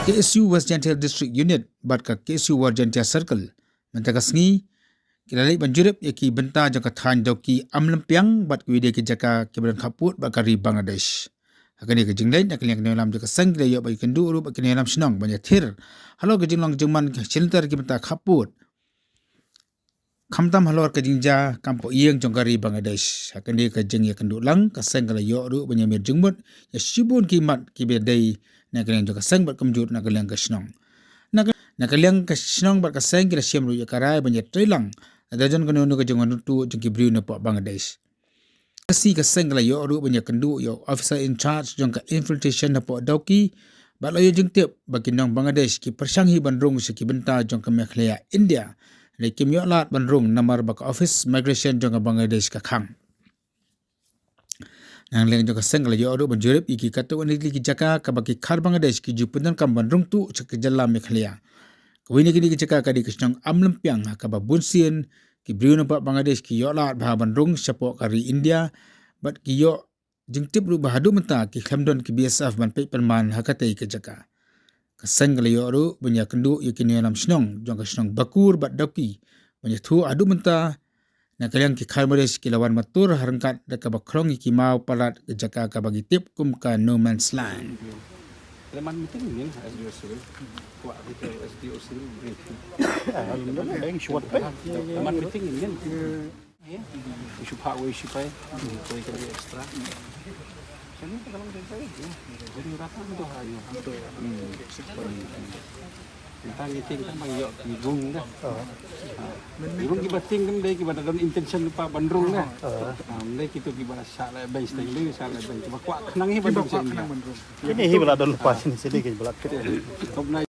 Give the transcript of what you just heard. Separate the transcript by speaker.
Speaker 1: KSU West Gential District Unit bat ka KSU War Gential Circle mentaka sngi kilalai ban Jurip yaki benta jangka than doki amlempiang bat kwide ke jaka kebadan Khappud bat kari Bangladesh. Hakani ke jinglain nak liang kenalam jaka sang kila yo Īakynduh ru bat kenalam Shnong banyak thir. Halo ke jinglang jengman shelter ke benta Khappud. Khamtam halor ke jingja kampo ieng jongkari Bangladesh. Hakani ke jing Īakynduh lang ka sang kila yo ru banyak mir jengmut ya shibun kimat kibedai nak liang jaka sang bat kemjut nak liang ke Shnong. Nak liang ke Shnong bat ka sang kila siam ru ya karai banyak trilang. Adajon kono no ke jongan tu jengki briu na po Bangladesh. Kasi ka sang kila yo ru banyak Īakynduh yo officer in charge jongka infiltration na po doki bat layo jengtip bagi nong Bangladesh ki persanghi bandrung seki benta jongka Mekhlaya India. Lekim yo lat bandrung namar baka office migration jongka Bangladesh ka khang. Nang leng jongka sang kila yo ru ban Jurip iki katu anili ki jaka ka bagi khar Bangladesh ki jupundan kam bandrung tu seki jalla Mekhlaya. Kawini kini kecaka kadi Shnong amlempiang hakaba bunsin ki briu nampak Bangladesh ki yo lat bah bandrung sapok kari India bat ki yo jengtip ru bahadu menta ki khamdon ki BSF ban pe perman hakatai kecaka. Kasang kala yo ru banyak Īakynduh yakini alam Shnong jongka Shnong bakur bat doki banyak thu adu menta na kalian ki Bangladesh ki lawan matur harangkat dakaba krong ki mau palat kecaka ka bagi tip kum ka no man's land.
Speaker 2: Leman meeting ini SDOC. Kuat kita SDOC briefing.
Speaker 3: Alhamdulillah yang short pe.
Speaker 2: Leman meeting ini kan. Ya. Isu pak we isu pai. Kau ikan ekstra. Sini kita kalau kita itu. Jadi rata itu hanya itu. Kita meeting kan bang yo gung dah. Gung kita ting kan dai kita dalam intention lupa bandrung dah. Dai kita kita salah base tadi salah base. Cuma kuat kenangi bandrung sini.
Speaker 3: Ini hi bala lupa sini sedikit bala.